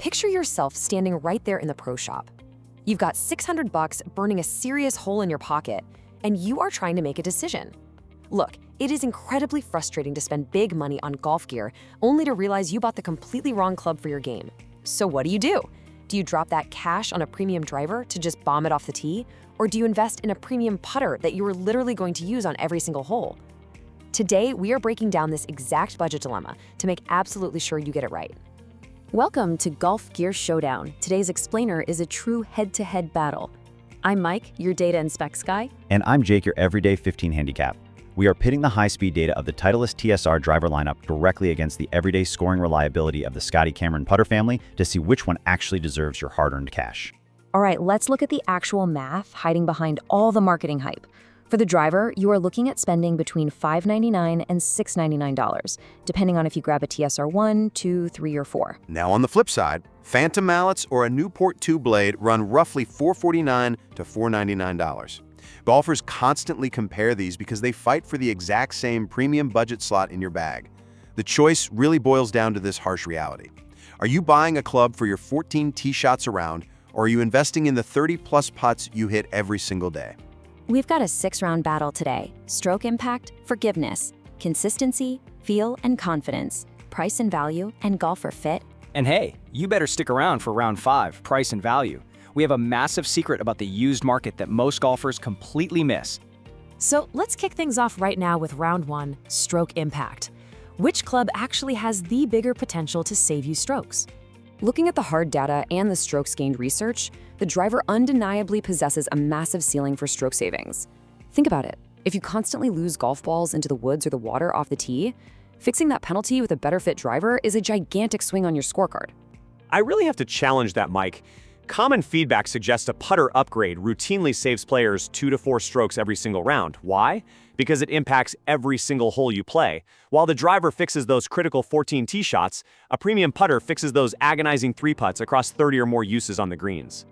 Picture yourself standing right there in the pro shop. You've got $600 burning a serious hole in your pocket, and you are trying to make a decision. Look, it is incredibly frustrating to spend big money on golf gear only to realize you bought the completely wrong club for your game. So what do? Do you drop that cash on a premium driver to just bomb it off the tee? Or do you invest in a premium putter that you are literally going to use on every single hole? Today, we are breaking down this exact budget dilemma to make absolutely sure you get it right. Welcome to Golf Gear Showdown. Today's explainer is a true head-to-head battle. I'm Mike, your data and specs guy. And I'm Jake, your everyday 15 handicap. We are pitting the high-speed data of the Titleist TSR Driver lineup directly against the everyday scoring reliability of the Scotty Cameron Putter family to see which one actually deserves your hard-earned cash. All right, let's look at the actual math hiding behind all the marketing hype. For the driver, you are looking at spending between $599 and $699, depending on if you grab a TSR1, 2, 3, or 4. Now on the flip side, Phantom mallets or a Newport 2 blade run roughly $449 to $499. Golfers constantly compare these because they fight for the exact same premium budget slot in your bag. The choice really boils down to this harsh reality. Are you buying a club for your 14 tee shots around, or are you investing in the 30-plus putts you hit every single day? We've got a 6-round battle today. Stroke impact, forgiveness, consistency, feel and confidence, price and value, and golfer fit. And hey, you better stick around for round 5, price and value. We have a massive secret about the used market that most golfers completely miss. So let's kick things off right now with round 1, stroke impact. Which club actually has the bigger potential to save you strokes? Looking at the hard data and the strokes gained research, the driver undeniably possesses a massive ceiling for stroke savings. Think about it. If you constantly lose golf balls into the woods or the water off the tee, fixing that penalty with a better fit driver is a gigantic swing on your scorecard. I really have to challenge that, Mike. Common feedback suggests a putter upgrade routinely saves players 2 to 4 strokes every single round. Why? Because it impacts every single hole you play. While the driver fixes those critical 14 tee shots, a premium putter fixes those agonizing 3-putts across 30 or more uses on the greens.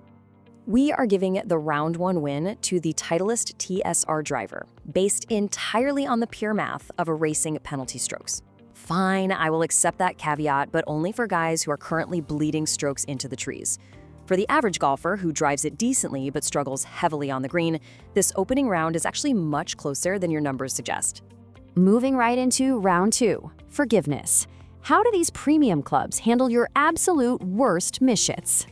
We are giving the round 1 win to the Titleist TSR Driver, based entirely on the pure math of erasing penalty strokes. Fine, I will accept that caveat, but only for guys who are currently bleeding strokes into the trees. For the average golfer who drives it decently but struggles heavily on the green, this opening round is actually much closer than your numbers suggest. Moving right into round 2, forgiveness. How do these premium clubs handle your absolute worst misshits?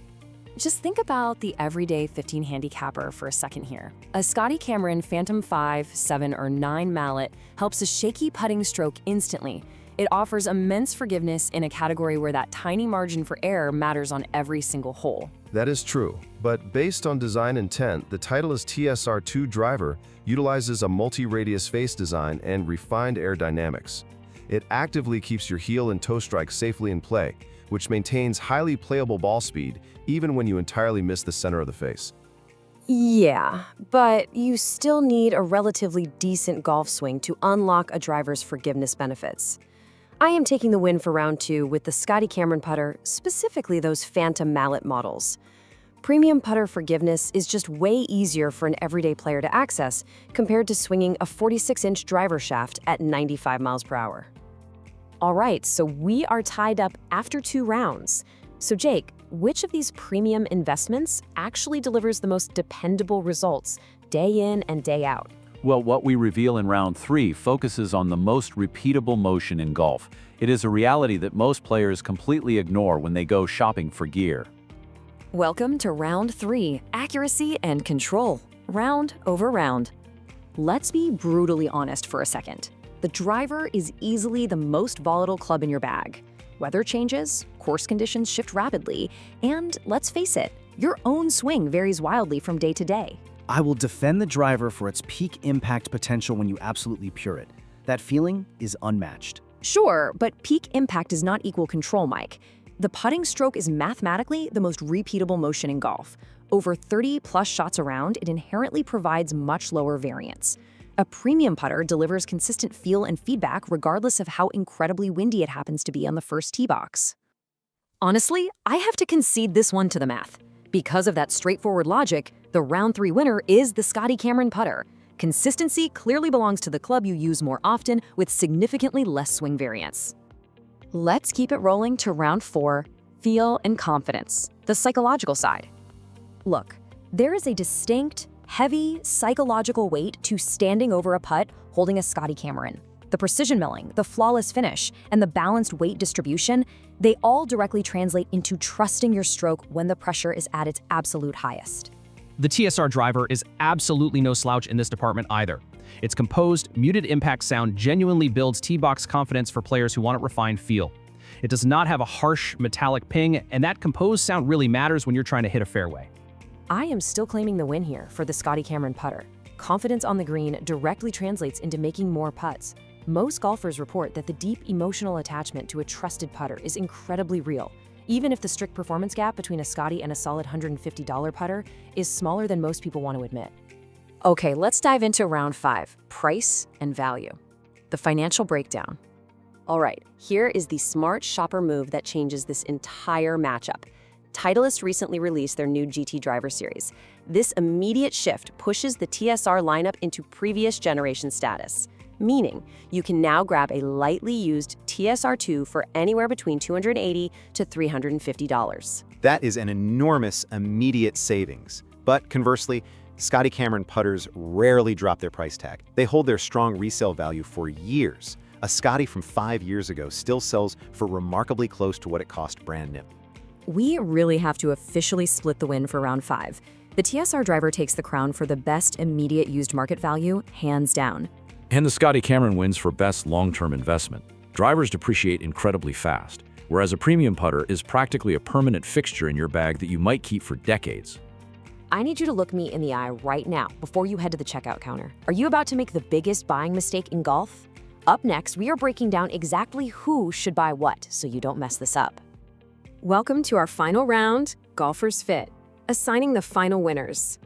Just think about the everyday 15 handicapper for a second here. A Scotty Cameron Phantom 5, 7, or 9 mallet helps a shaky putting stroke instantly. It offers immense forgiveness in a category where that tiny margin for error matters on every single hole. That is true, but based on design intent, the Titleist TSR2 driver utilizes a multi-radius face design and refined aerodynamics. It actively keeps your heel and toe strike safely in play, which maintains highly playable ball speed even when you entirely miss the center of the face. Yeah, but you still need a relatively decent golf swing to unlock a driver's forgiveness benefits. I am taking the win for round 2 with the Scotty Cameron Putter, specifically those Phantom mallet models. Premium putter forgiveness is just way easier for an everyday player to access compared to swinging a 46-inch driver shaft at 95 miles per hour. All right, so we are tied up after 2 rounds. So Jake, which of these premium investments actually delivers the most dependable results day in and day out? Well, what we reveal in round 3 focuses on the most repeatable motion in golf. It is a reality that most players completely ignore when they go shopping for gear. Welcome to round 3, accuracy and control, round over round. Let's be brutally honest for a second. The driver is easily the most volatile club in your bag. Weather changes, course conditions shift rapidly, and let's face it, your own swing varies wildly from day to day. I will defend the driver for its peak impact potential when you absolutely pure it. That feeling is unmatched. Sure, but peak impact does not equal control, Mike. The putting stroke is mathematically the most repeatable motion in golf. Over 30-plus shots around, it inherently provides much lower variance. A premium putter delivers consistent feel and feedback regardless of how incredibly windy it happens to be on the first tee box. Honestly, I have to concede this one to the math. Because of that straightforward logic, the round 3 winner is the Scotty Cameron Putter. Consistency clearly belongs to the club you use more often with significantly less swing variance. Let's keep it rolling to round 4, feel, and confidence, the psychological side. Look, there is a distinct, heavy, psychological weight to standing over a putt holding a Scotty Cameron. The precision milling, the flawless finish, and the balanced weight distribution, they all directly translate into trusting your stroke when the pressure is at its absolute highest. The TSR Driver is absolutely no slouch in this department either. Its composed, muted impact sound genuinely builds tee box confidence for players who want a refined feel. It does not have a harsh, metallic ping, and that composed sound really matters when you're trying to hit a fairway. I am still claiming the win here for the Scotty Cameron Putter. Confidence on the green directly translates into making more putts. Most golfers report that the deep emotional attachment to a trusted putter is incredibly real, even if the strict performance gap between a Scotty and a solid $150 putter is smaller than most people want to admit. Okay, let's dive into round 5, price and value. The financial breakdown. All right, here is the smart shopper move that changes this entire matchup. Titleist recently released their new GT Driver series. This immediate shift pushes the TSR lineup into previous generation status, meaning you can now grab a lightly used TSR2 for anywhere between $280 to $350. That is an enormous immediate savings. But conversely, Scotty Cameron putters rarely drop their price tag. They hold their strong resale value for years. A Scotty from 5 years ago still sells for remarkably close to what it cost brand new. We really have to officially split the win for round 5. The TSR Driver takes the crown for the best immediate used market value, hands down. And the Scotty Cameron wins for best long-term investment. Drivers depreciate incredibly fast, whereas a premium putter is practically a permanent fixture in your bag that you might keep for decades. I need you to look me in the eye right now before you head to the checkout counter. Are you about to make the biggest buying mistake in golf? Up next, we are breaking down exactly who should buy what so you don't mess this up. Welcome to our final round, Golfers Fit, assigning the final winners.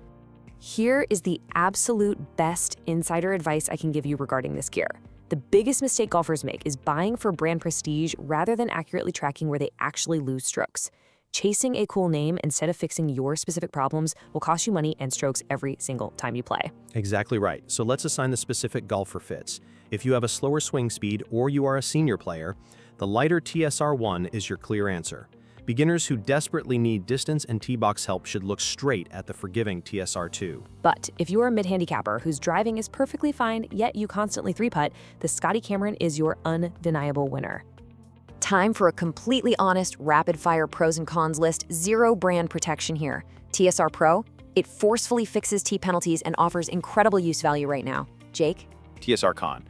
Here is the absolute best insider advice I can give you regarding this gear. The biggest mistake golfers make is buying for brand prestige rather than accurately tracking where they actually lose strokes. Chasing a cool name instead of fixing your specific problems will cost you money and strokes every single time you play. Exactly right. So let's assign the specific golfer fits. If you have a slower swing speed or you are a senior player, the lighter TSR1 is your clear answer. Beginners who desperately need distance and tee box help should look straight at the forgiving TSR2. But if you are a mid-handicapper whose driving is perfectly fine, yet you constantly 3-putt, the Scotty Cameron is your undeniable winner. Time for a completely honest, rapid-fire pros and cons list, zero brand protection here. TSR Pro, it forcefully fixes tee penalties and offers incredible use value right now. Jake? TSR Con.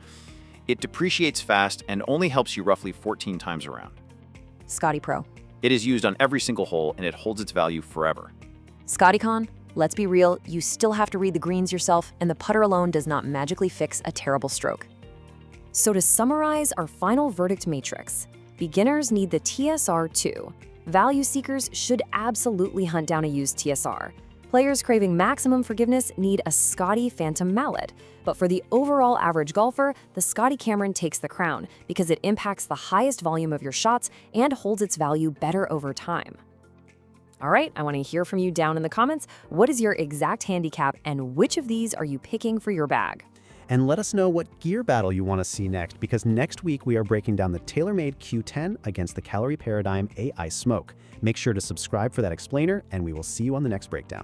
It depreciates fast and only helps you roughly 14 times around. Scotty Pro. It is used on every single hole and it holds its value forever. Scotty Con, let's be real, you still have to read the greens yourself, and the putter alone does not magically fix a terrible stroke. So to summarize our final verdict matrix, beginners need the TSR2. Value seekers should absolutely hunt down a used TSR. Players craving maximum forgiveness need a Scotty Phantom mallet. But for the overall average golfer, the Scotty Cameron takes the crown because it impacts the highest volume of your shots and holds its value better over time. All right, I want to hear from you down in the comments. What is your exact handicap and which of these are you picking for your bag? And let us know what gear battle you want to see next, because next week we are breaking down the TaylorMade Q10 against the Calorie Paradigm AI Smoke. Make sure to subscribe for that explainer, and we will see you on the next breakdown.